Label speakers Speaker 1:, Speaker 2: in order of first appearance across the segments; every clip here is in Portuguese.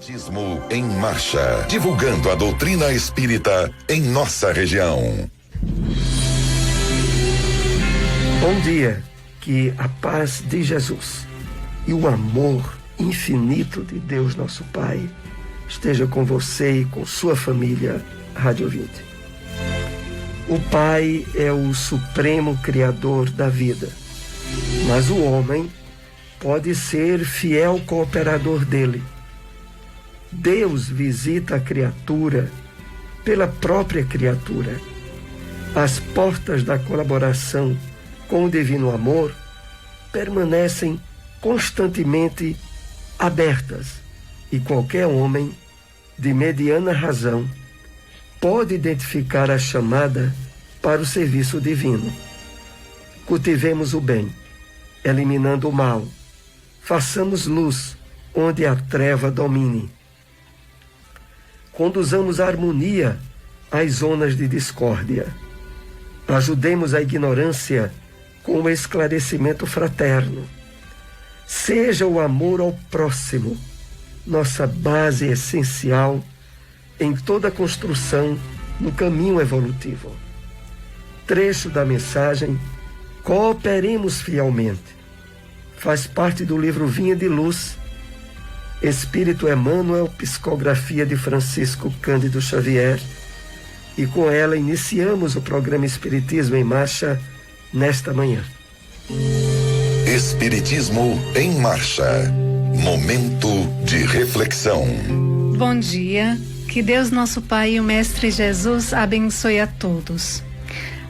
Speaker 1: Espiritismo em Marcha, divulgando a doutrina espírita em nossa região.
Speaker 2: Bom dia, que a paz de Jesus e o amor infinito de Deus nosso Pai esteja com você e com sua família, Rádio Ouvinte. O Pai é o supremo criador da vida, mas o homem pode ser fiel cooperador dele. Deus visita a criatura pela própria criatura. As portas da colaboração com o divino amor permanecem constantemente abertas e qualquer homem de mediana razão pode identificar a chamada para o serviço divino. Cultivemos o bem, eliminando o mal. Façamos luz onde a treva domine. Conduzamos a harmonia às zonas de discórdia. Ajudemos a ignorância com o esclarecimento fraterno. Seja o amor ao próximo nossa base essencial em toda a construção no caminho evolutivo. Trecho da mensagem Cooperemos Fielmente faz parte do livro Vinha de Luz, Espírito Emmanuel, psicografia de Francisco Cândido Xavier, e com ela iniciamos o programa Espiritismo em Marcha nesta manhã.
Speaker 1: Espiritismo em Marcha, momento de reflexão.
Speaker 3: Bom dia, que Deus nosso Pai e o Mestre Jesus abençoe a todos.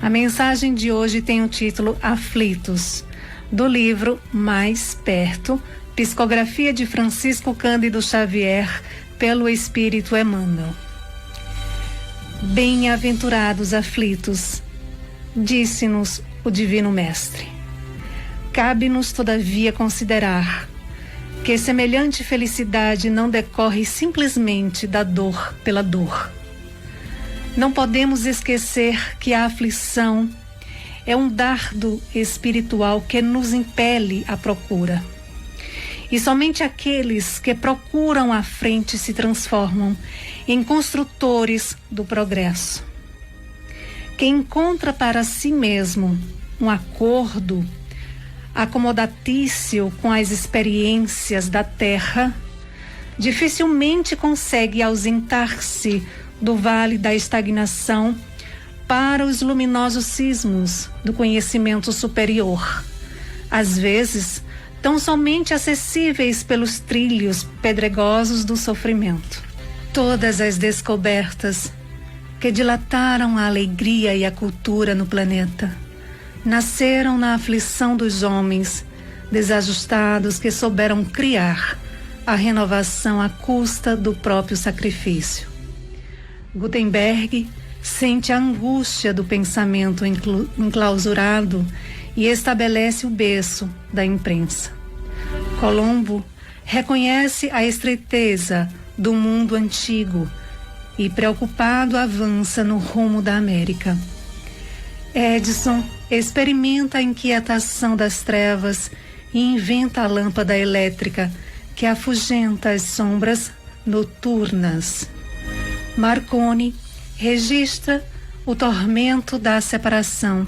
Speaker 3: A mensagem de hoje tem o título Aflitos, do livro Mais Perto, psicografia de Francisco Cândido Xavier, pelo Espírito Emmanuel. Bem-aventurados aflitos, disse-nos o Divino Mestre. Cabe-nos, todavia, considerar que semelhante felicidade não decorre simplesmente da dor pela dor. Não podemos esquecer que a aflição é um dardo espiritual que nos impele à procura. E somente aqueles que procuram a frente se transformam em construtores do progresso. Quem encontra para si mesmo um acordo acomodatício com as experiências da terra, dificilmente consegue ausentar-se do vale da estagnação para os luminosos cismos do conhecimento superior, às vezes tão somente acessíveis pelos trilhos pedregosos do sofrimento. Todas as descobertas que dilataram a alegria e a cultura no planeta nasceram na aflição dos homens desajustados que souberam criar a renovação à custa do próprio sacrifício. Gutenberg sente a angústia do pensamento enclausurado e estabelece o berço da imprensa. Colombo reconhece a estreiteza do mundo antigo e, preocupado, avança no rumo da América. Edison experimenta a inquietação das trevas e inventa a lâmpada elétrica que afugenta as sombras noturnas. Marconi registra o tormento da separação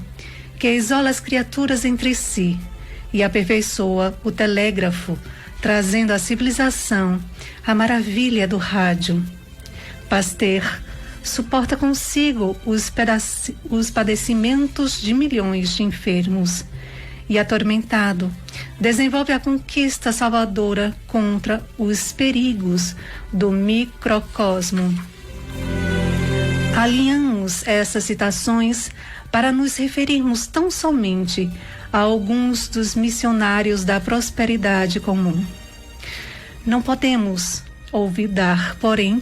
Speaker 3: que isola as criaturas entre si e aperfeiçoa o telégrafo, trazendo à civilização a maravilha do rádio. Pasteur suporta consigo os padecimentos de milhões de enfermos e, atormentado, desenvolve a conquista salvadora contra os perigos do microcosmo. Alinhamos essas citações para nos referirmos tão somente a alguns dos missionários da prosperidade comum. Não podemos olvidar, porém,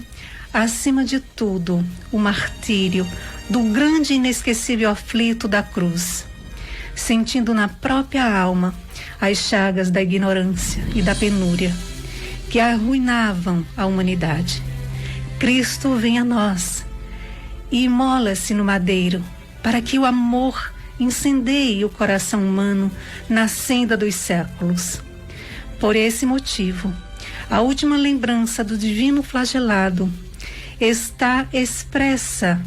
Speaker 3: acima de tudo, o martírio do grande e inesquecível aflito da cruz, sentindo na própria alma as chagas da ignorância e da penúria que arruinavam a humanidade. Cristo vem a nós e imola-se no madeiro para que o amor incendeie o coração humano na senda dos séculos. Por esse motivo, A última lembrança do divino flagelado está expressa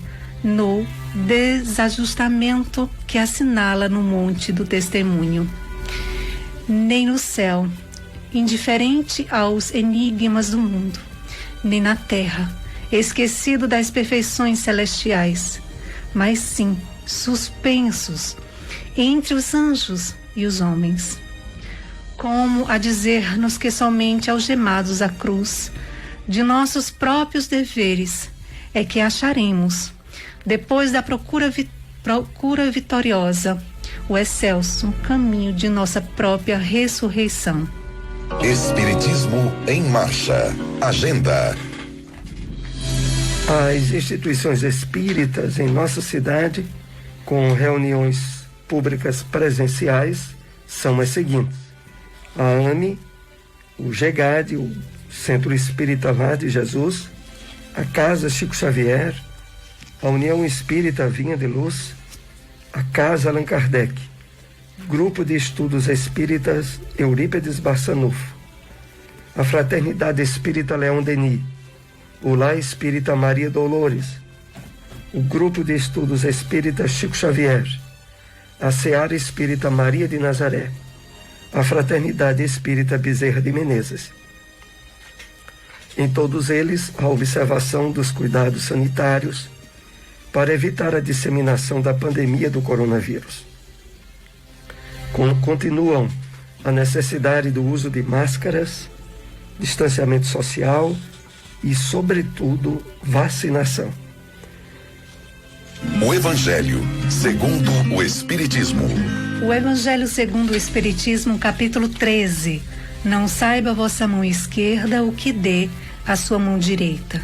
Speaker 3: no desajustamento que assinala no Monte do Testemunho. Nem no céu, indiferente aos enigmas do mundo, nem na terra, esquecido das perfeições celestiais, mas sim suspensos entre os anjos e os homens. Como a dizer-nos que somente algemados à cruz de nossos próprios deveres é que acharemos, depois da procura vitoriosa, o excelso caminho de nossa própria ressurreição.
Speaker 1: Espiritismo em Marcha. Agenda.
Speaker 2: As instituições espíritas em nossa cidade, com reuniões públicas presenciais, são as seguintes: a AME, o GEGAD, o Centro Espírita Lar de Jesus, a Casa Chico Xavier, a União Espírita Vinha de Luz, a Casa Allan Kardec, Grupo de Estudos Espíritas Eurípides Barçanufo, a Fraternidade Espírita Leão Denis, o Lar Espírita Maria Dolores, o Grupo de Estudos Espíritas Chico Xavier, a Seara Espírita Maria de Nazaré, a Fraternidade Espírita Bezerra de Menezes. Em todos eles, a observação dos cuidados sanitários para evitar a disseminação da pandemia do coronavírus. Continuam a necessidade do uso de máscaras, distanciamento social e, sobretudo, vacinação.
Speaker 1: O Evangelho segundo o Espiritismo.
Speaker 3: O Evangelho segundo o Espiritismo, capítulo 13. Não saiba a vossa mão esquerda o que dê a sua mão direita.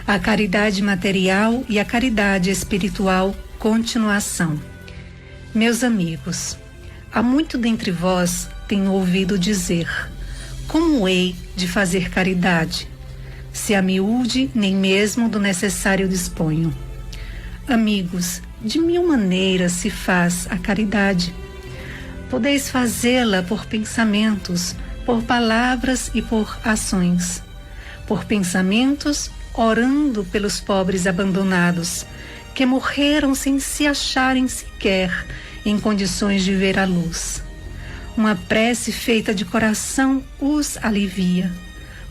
Speaker 3: A caridade material e a caridade espiritual, continuação. Meus amigos, há muito dentre vós tenho ouvido dizer: como hei de fazer caridade, se a miúde nem mesmo do necessário disponho? Amigos, de 1000 maneiras se faz a caridade. Podeis fazê-la por pensamentos, por palavras e por ações. Por pensamentos, orando pelos pobres abandonados, que morreram sem se acharem sequer em condições de ver a luz. Uma prece feita de coração os alivia.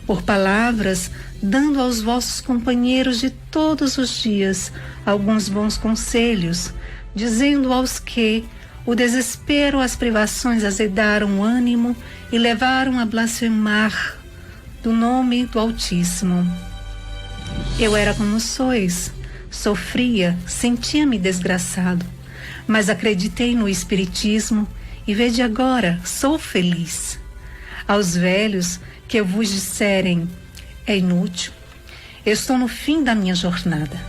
Speaker 3: Por palavras, dando aos vossos companheiros de todos os dias alguns bons conselhos, dizendo aos que o desespero, as privações azedaram o ânimo e levaram a blasfemar do nome do Altíssimo. Eu era como sois, sofria, sentia-me desgraçado, mas acreditei no Espiritismo e vede agora, sou feliz. Aos velhos que vos disserem, é inútil, estou no fim da minha jornada,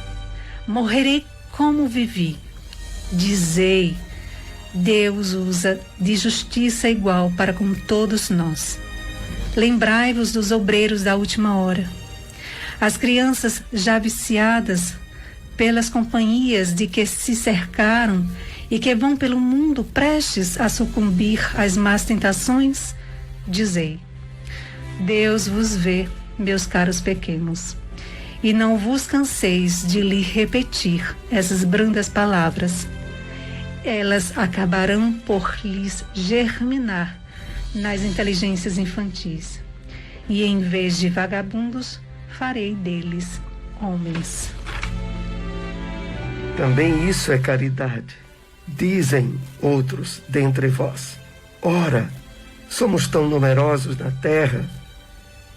Speaker 3: morrerei como vivi. Dizei, Deus usa de justiça igual para com todos nós. Lembrai-vos dos obreiros da última hora. As crianças já viciadas pelas companhias de que se cercaram e que vão pelo mundo prestes a sucumbir às más tentações, dizei: Deus vos vê, meus caros pequenos, e não vos canseis de lhe repetir essas brandas palavras. Elas acabarão por lhes germinar nas inteligências infantis, e em vez de vagabundos, farei deles homens.
Speaker 2: Também isso é caridade. Dizem outros dentre vós: ora, somos tão numerosos na terra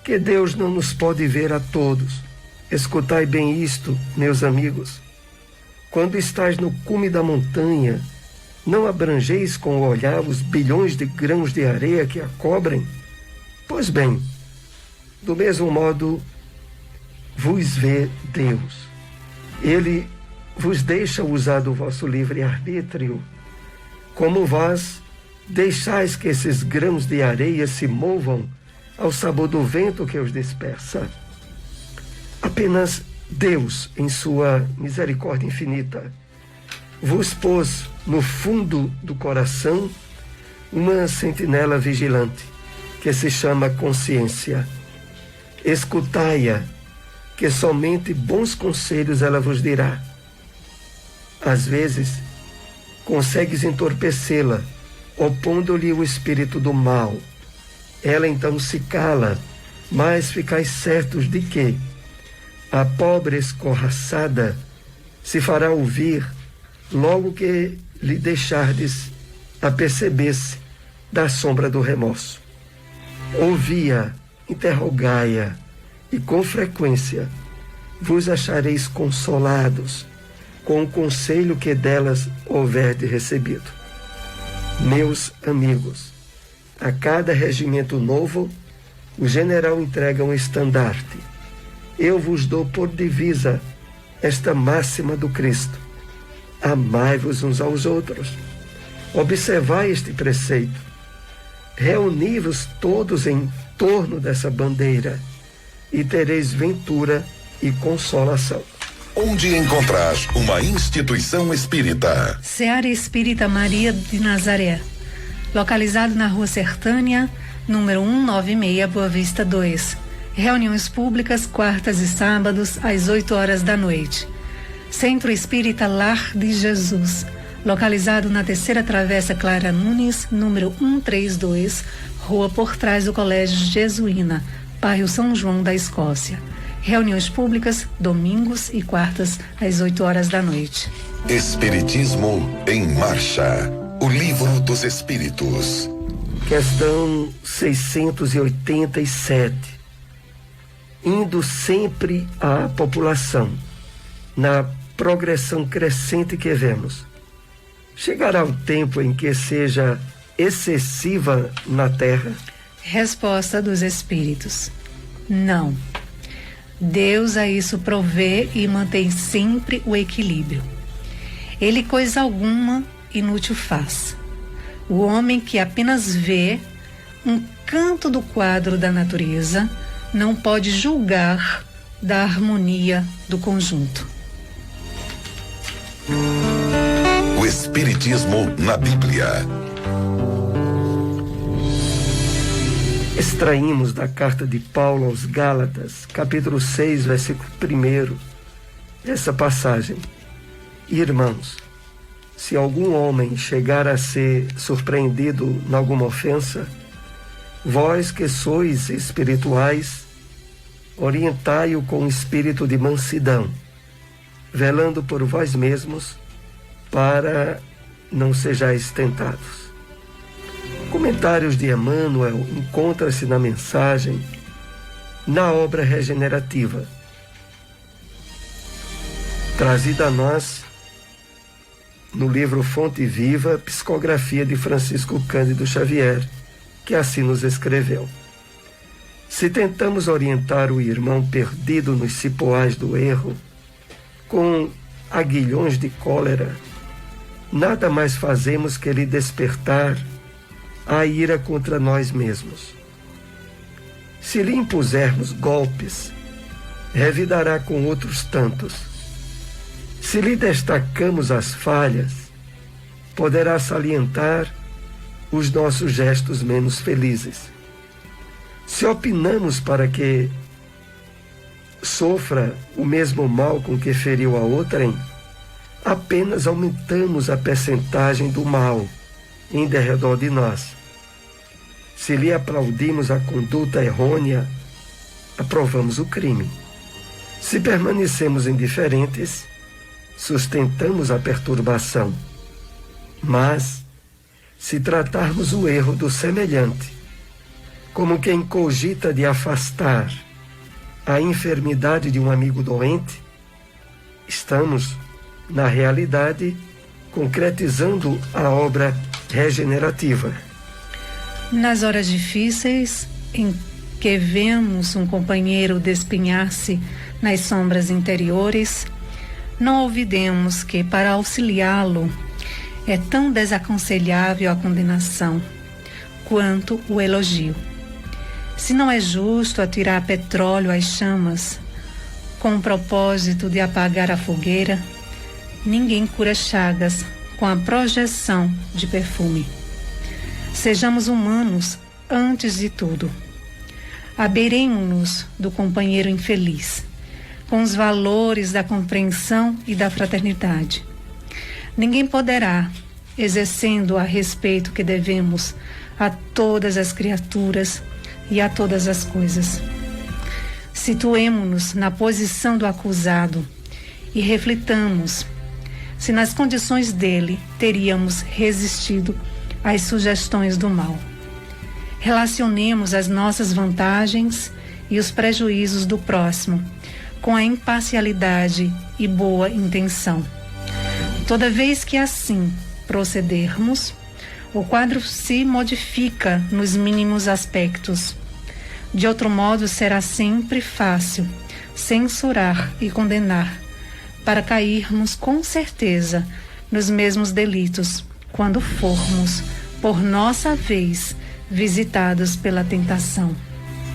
Speaker 2: que Deus não nos pode ver a todos. Escutai bem isto, meus amigos. Quando estais no cume da montanha, não abrangeis com o olhar os bilhões de grãos de areia que a cobrem? Pois bem, do mesmo modo vos vê Deus. Ele vos deixa usar do vosso livre-arbítrio, como vós deixais que esses grãos de areia se movam ao sabor do vento que os dispersa. Apenas Deus, em sua misericórdia infinita, vos pôs no fundo do coração uma sentinela vigilante, que se chama consciência. Escutai-a, que somente bons conselhos ela vos dirá. Às vezes, consegues entorpecê-la, opondo-lhe o espírito do mal. Ela então se cala, mas ficais certos de que a pobre escorraçada se fará ouvir logo que lhe deixardes aperceber-se da sombra do remorso. Ouvi-a, interrogai-a, e com frequência vos achareis consolados com o conselho que delas houverdes recebido. Meus amigos, a cada regimento novo, o general entrega um estandarte. Eu vos dou por divisa esta máxima do Cristo: amai-vos uns aos outros. Observai este preceito. Reuni-vos todos em torno dessa bandeira e tereis ventura e consolação.
Speaker 1: Onde encontrar uma instituição espírita?
Speaker 3: Seara Espírita Maria de Nazaré, localizado na Rua Sertânia, número 196, Boa Vista 2. Reuniões públicas, quartas e sábados, às 8 da noite. Centro Espírita Lar de Jesus, localizado na Terceira Travessa Clara Nunes, número 132, Rua por trás do Colégio Jesuína, bairro São João da Escócia. Reuniões públicas, domingos e quartas, às 8 da noite.
Speaker 1: Espiritismo em Marcha. O Livro dos Espíritos.
Speaker 2: Questão 687. Indo sempre à população, na progressão crescente que vemos, chegará o tempo em que seja excessiva na Terra?
Speaker 3: Resposta dos Espíritos: não. Deus a isso provê e mantém sempre o equilíbrio. Ele coisa alguma inútil faz. O homem que apenas vê um canto do quadro da natureza não pode julgar da harmonia do conjunto.
Speaker 1: O Espiritismo na Bíblia.
Speaker 2: Extraímos da carta de Paulo aos Gálatas, capítulo 6, versículo 1, essa passagem: irmãos, se algum homem chegar a ser surpreendido em alguma ofensa, vós que sois espirituais, orientai-o com espírito de mansidão, velando por vós mesmos, para não sejais tentados. Comentários de Emmanuel encontra-se na mensagem, na obra regenerativa, trazida a nós no livro Fonte Viva, psicografia de Francisco Cândido Xavier, que assim nos escreveu: se tentamos orientar o irmão perdido nos cipoais do erro, com aguilhões de cólera, nada mais fazemos que lhe despertar a ira contra nós mesmos. Se lhe impusermos golpes, revidará com outros tantos. Se lhe destacamos as falhas, poderá salientar os nossos gestos menos felizes. Se opinamos para que sofra o mesmo mal com que feriu a outrem, apenas aumentamos a percentagem do mal em derredor de nós. Se lhe aplaudimos a conduta errônea, aprovamos o crime. Se permanecemos indiferentes, sustentamos a perturbação. Mas, se tratarmos o erro do semelhante como quem cogita de afastar a enfermidade de um amigo doente, estamos, na realidade, concretizando a obra regenerativa.
Speaker 3: Nas horas difíceis, em que vemos um companheiro despenhar-se nas sombras interiores, não olvidemos que, para auxiliá-lo, é tão desaconselhável a condenação quanto o elogio. Se não é justo atirar petróleo às chamas com o propósito de apagar a fogueira, ninguém cura chagas com a projeção de perfume. Sejamos humanos antes de tudo. Abeiremo-nos do companheiro infeliz, com os valores da compreensão e da fraternidade. Ninguém poderá, exercendo a respeito que devemos a todas as criaturas e a todas as coisas. Situemo-nos na posição do acusado e reflitamos se nas condições dele teríamos resistido às sugestões do mal. Relacionemos as nossas vantagens e os prejuízos do próximo com a imparcialidade e boa intenção. Toda vez que assim procedermos, o quadro se modifica nos mínimos aspectos. De outro modo, será sempre fácil censurar e condenar, para cairmos com certeza nos mesmos delitos, quando formos, por nossa vez, visitados pela tentação.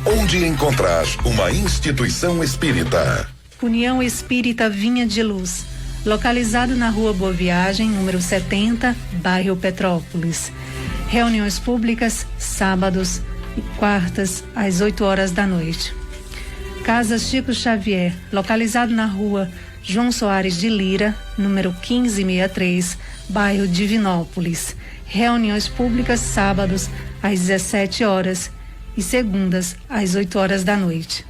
Speaker 1: Onde encontrar uma instituição espírita?
Speaker 3: União Espírita Vinha de Luz, localizado na Rua Boa Viagem, número 70, bairro Petrópolis. Reuniões públicas, sábados e quartas, às 8 horas da noite. Casa Chico Xavier, localizado na Rua João Soares de Lira, número 1563, bairro Divinópolis. Reuniões públicas, sábados, às 17 horas e segundas, às 8 horas da noite.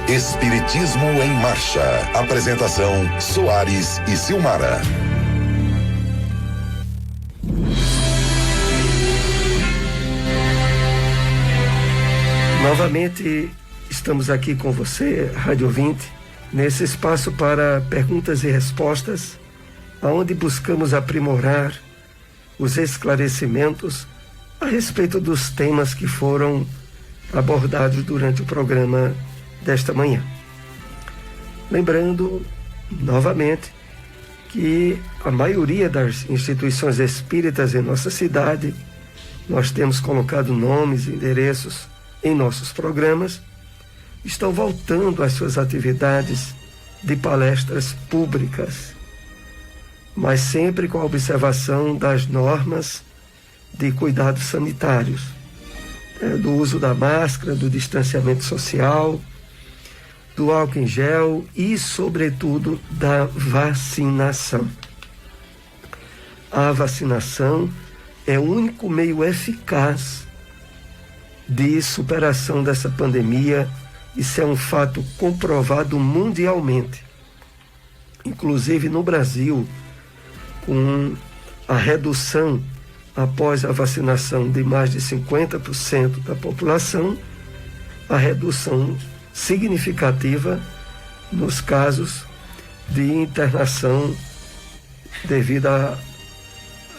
Speaker 1: Espiritismo em Marcha. Apresentação: Soares e Silmara.
Speaker 2: Novamente estamos aqui com você, Rádio Ouvinte, nesse espaço para perguntas e respostas, onde buscamos aprimorar os esclarecimentos a respeito dos temas que foram abordados durante o programa desta manhã. Lembrando, novamente, que a maioria das instituições espíritas em nossa cidade, nós temos colocado nomes e endereços em nossos programas, estão voltando às suas atividades de palestras públicas, mas sempre com a observação das normas de cuidados sanitários, do uso da máscara, do distanciamento social, do álcool em gel e, sobretudo, da vacinação. A vacinação é o único meio eficaz de superação dessa pandemia. Isso é um fato comprovado mundialmente. Inclusive no Brasil, com a redução após a vacinação de mais de 50% da população, a redução significativa nos casos de internação devido à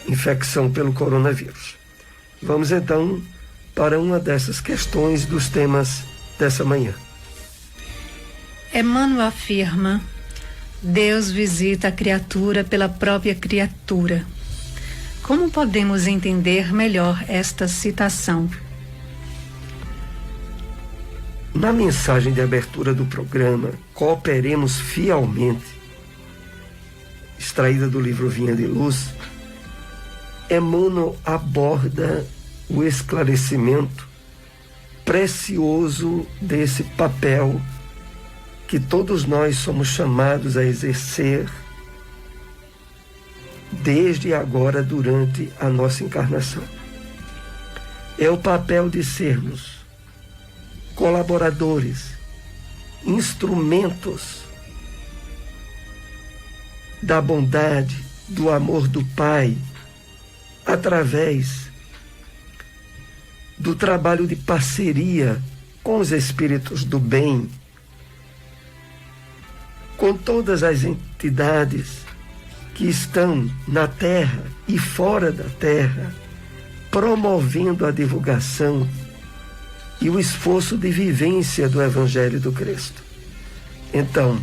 Speaker 2: infecção pelo coronavírus. Vamos então para uma dessas questões dos temas dessa manhã.
Speaker 3: Emmanuel afirma: Deus visita a criatura pela própria criatura. Como podemos entender melhor esta citação?
Speaker 2: Na mensagem de abertura do programa Cooperemos Fielmente, extraída do livro Vinha de Luz, Emmanuel aborda o esclarecimento precioso desse papel que todos nós somos chamados a exercer desde agora durante a nossa encarnação. É o papel de sermos colaboradores, instrumentos da bondade, do amor do Pai, através do trabalho de parceria com os espíritos do bem, com todas as entidades que estão na terra e fora da terra, promovendo a divulgação e o esforço de vivência do Evangelho do Cristo. Então,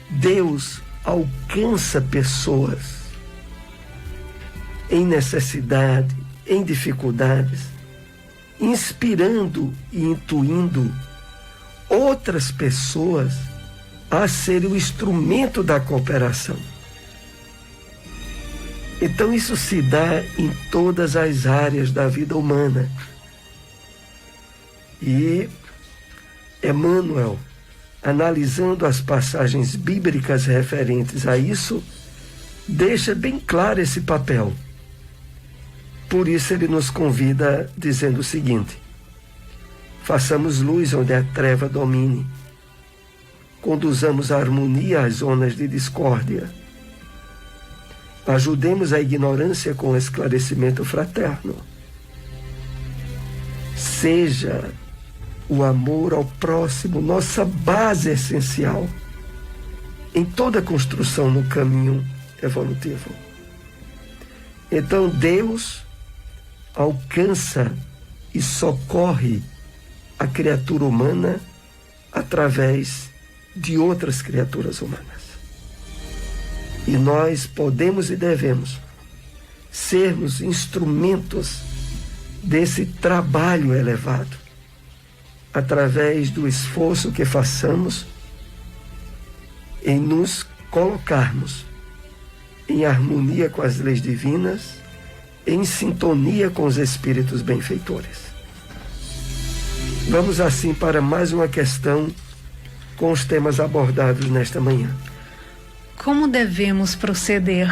Speaker 2: Deus alcança pessoas em necessidade, em dificuldades, inspirando e intuindo outras pessoas a ser o instrumento da cooperação. Então isso se dá em todas as áreas da vida humana. E Emmanuel, analisando as passagens bíblicas referentes a isso, deixa bem claro esse papel. Por isso ele nos convida dizendo o seguinte: façamos luz onde a treva domine, conduzamos a harmonia às zonas de discórdia, ajudemos a ignorância com esclarecimento fraterno. Seja o amor ao próximo nossa base essencial em toda construção no caminho evolutivo. Então Deus alcança e socorre a criatura humana através de outras criaturas humanas. E nós podemos e devemos sermos instrumentos desse trabalho elevado, através do esforço que façamos em nos colocarmos em harmonia com as leis divinas, em sintonia com os espíritos benfeitores. Vamos assim para mais uma questão com os temas abordados nesta manhã.
Speaker 3: Como devemos proceder?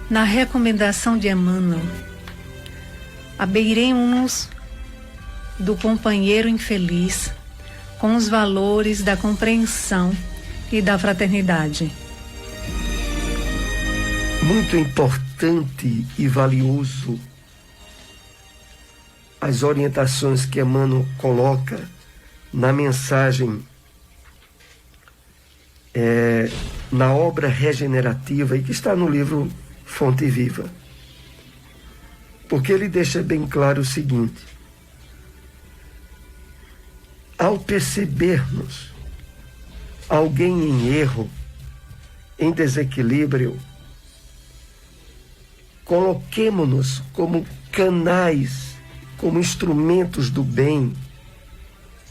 Speaker 3: Na recomendação de Emmanuel, abeiremos-nos do companheiro infeliz com os valores da compreensão e da fraternidade.
Speaker 2: Muito importante e valioso as orientações que Emmanuel coloca na mensagem, na obra regenerativa, e que está no livro Fonte Viva. Porque ele deixa bem claro o seguinte: ao percebermos alguém em erro, em desequilíbrio, coloquemo-nos como canais, como instrumentos do bem,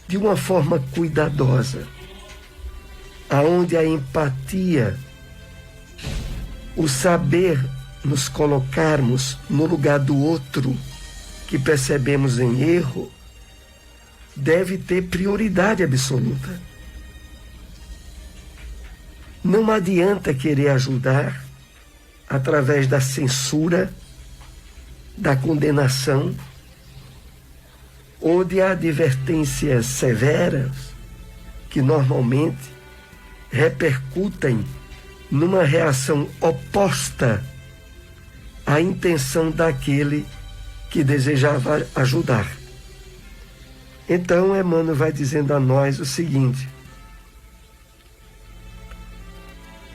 Speaker 2: de uma forma cuidadosa, aonde a empatia, o saber nos colocarmos no lugar do outro que percebemos em erro, deve ter prioridade absoluta. Não adianta querer ajudar através da censura, da condenação ou de advertências severas que normalmente repercutem numa reação oposta à intenção daquele que desejava ajudar. Então, Emmanuel vai dizendo a nós o seguinte: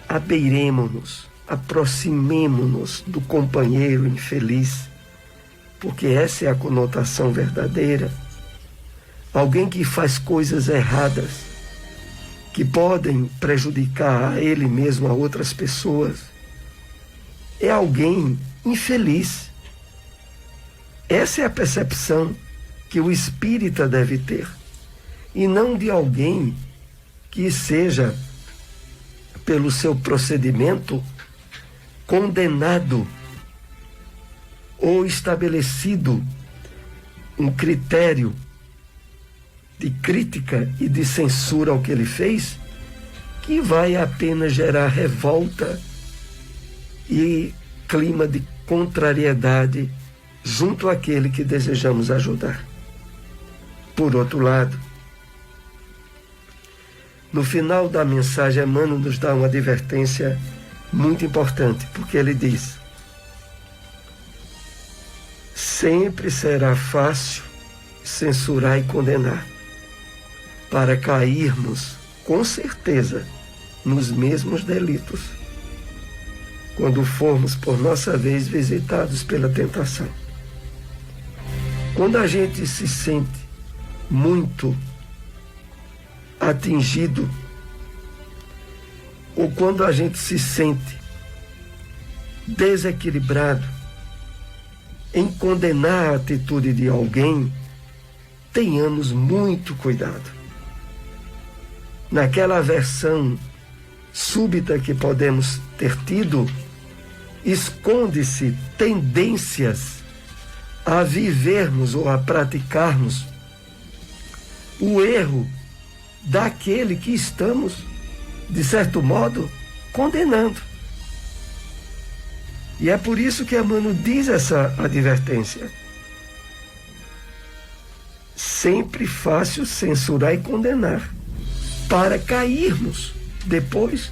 Speaker 2: abeiremo-nos, aproximemo-nos do companheiro infeliz, porque essa é a conotação verdadeira. Alguém que faz coisas erradas, que podem prejudicar a ele mesmo, a outras pessoas, é alguém infeliz. Essa é a percepção que o espírita deve ter, e não de alguém que seja, pelo seu procedimento, condenado ou estabelecido um critério de crítica e de censura ao que ele fez, que vai apenas gerar revolta e clima de contrariedade junto àquele que desejamos ajudar. Por outro lado, no final da mensagem, Emmanuel nos dá uma advertência muito importante, porque ele diz: sempre será fácil censurar e condenar, para cairmos, com certeza, nos mesmos delitos, quando formos, por nossa vez, visitados pela tentação. Quando a gente se sente muito atingido, ou quando a gente se sente desequilibrado em condenar a atitude de alguém, tenhamos muito cuidado. Naquela aversão súbita que podemos ter tido, esconde-se tendências a vivermos ou a praticarmos o erro daquele que estamos, de certo modo, condenando. E é por isso que Emmanuel diz essa advertência. Sempre fácil censurar e condenar, para cairmos depois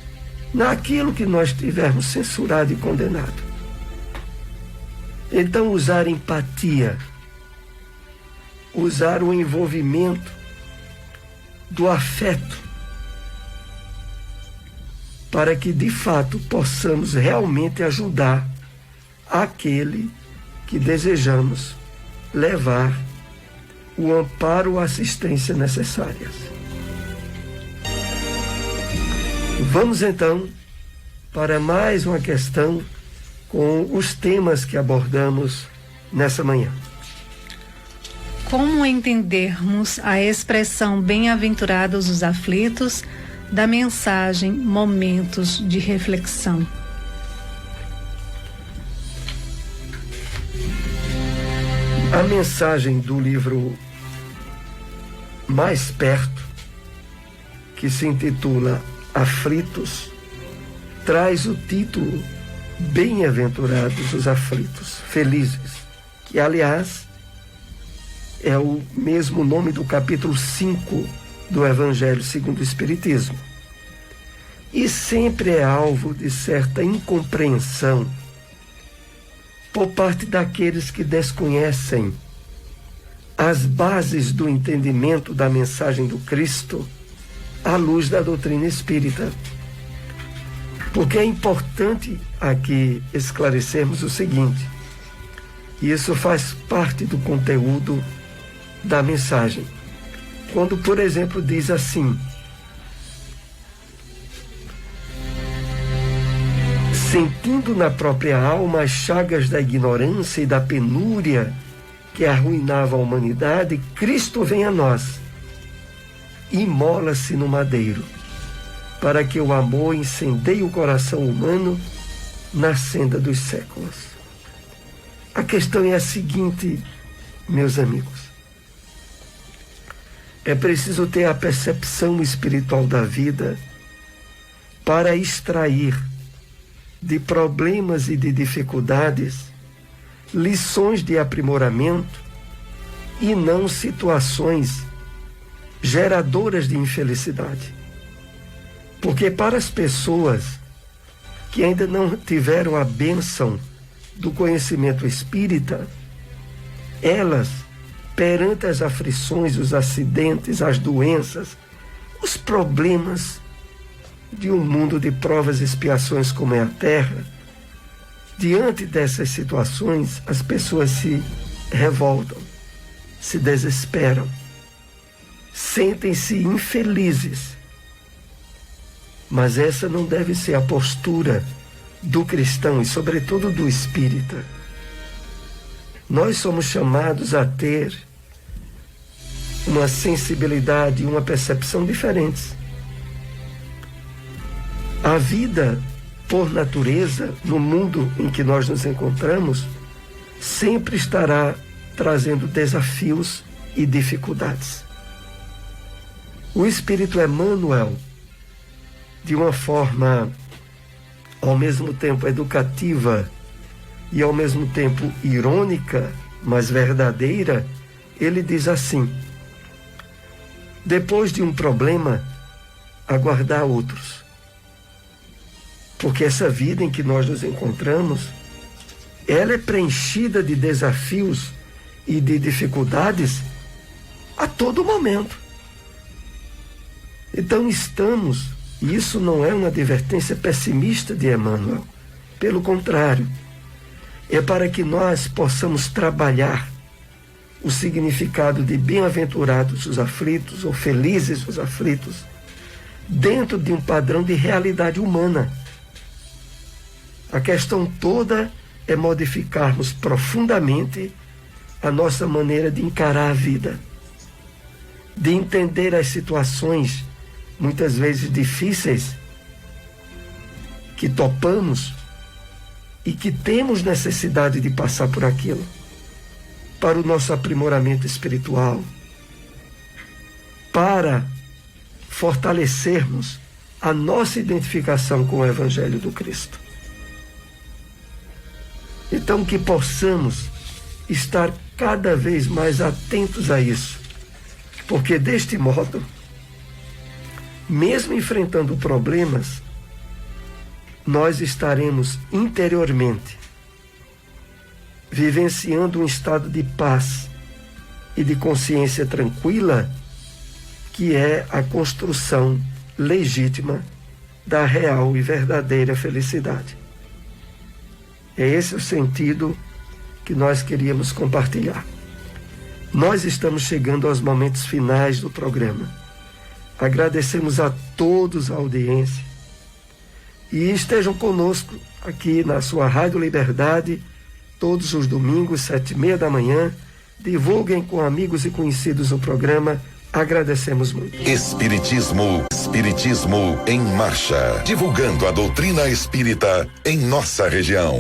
Speaker 2: naquilo que nós tivermos censurado e condenado. Então, usar empatia, usar o envolvimento do afeto, para que de fato possamos realmente ajudar aquele que desejamos levar o amparo ou assistência necessárias. Vamos então para mais uma questão com os temas que abordamos nessa manhã.
Speaker 3: Como entendermos a expressão bem-aventurados os aflitos da mensagem Momentos de Reflexão?
Speaker 2: A mensagem do livro Mais Perto, que se intitula Aflitos, traz o título Bem-aventurados os aflitos, felizes, que aliás é o mesmo nome do capítulo 5 do Evangelho segundo o Espiritismo. E sempre é alvo de certa incompreensão por parte daqueles que desconhecem as bases do entendimento da mensagem do Cristo à luz da doutrina espírita. Porque é importante aqui esclarecermos o seguinte, e isso faz parte do conteúdo da mensagem. Quando, por exemplo, diz assim: sentindo na própria alma as chagas da ignorância e da penúria que arruinava a humanidade, Cristo vem a nós, imola-se no madeiro, para que o amor incendeie o coração humano na senda dos séculos. A questão é a seguinte, meus amigos. É preciso ter a percepção espiritual da vida para extrair de problemas e de dificuldades lições de aprimoramento e não situações geradoras de infelicidade. Porque para as pessoas que ainda não tiveram a bênção do conhecimento espírita, elas, perante as aflições, os acidentes, as doenças, os problemas de um mundo de provas e expiações como é a Terra, diante dessas situações, as pessoas se revoltam, se desesperam, sentem-se infelizes. Mas essa não deve ser a postura do cristão e, sobretudo, do espírita. Nós somos chamados a ter uma sensibilidade e uma percepção diferentes. A vida, por natureza, no mundo em que nós nos encontramos, sempre estará trazendo desafios e dificuldades. O Espírito Emmanuel, de uma forma ao mesmo tempo educativa e ao mesmo tempo irônica, mas verdadeira, ele diz assim: depois de um problema, aguardar outros. Porque essa vida em que nós nos encontramos, ela é preenchida de desafios e de dificuldades a todo momento. Então estamos, e isso não é uma advertência pessimista de Emmanuel, pelo contrário, é para que nós possamos trabalhar o significado de bem-aventurados os aflitos, ou felizes os aflitos, dentro de um padrão de realidade humana. A questão toda é modificarmos profundamente a nossa maneira de encarar a vida, de entender as situações, muitas vezes difíceis, que topamos e que temos necessidade de passar por aquilo, para o nosso aprimoramento espiritual, para fortalecermos a nossa identificação com o Evangelho do Cristo. Então, que possamos estar cada vez mais atentos a isso, porque deste modo, mesmo enfrentando problemas, nós estaremos interiormente vivenciando um estado de paz e de consciência tranquila, que é a construção legítima da real e verdadeira felicidade. É esse o sentido que nós queríamos compartilhar. Nós estamos chegando aos momentos finais do programa. Agradecemos a todos a audiência e estejam conosco aqui na sua Rádio Liberdade todos os domingos, 7h30 da manhã. Divulguem com amigos e conhecidos o programa. Agradecemos muito.
Speaker 1: Espiritismo em marcha. Divulgando a doutrina espírita em nossa região.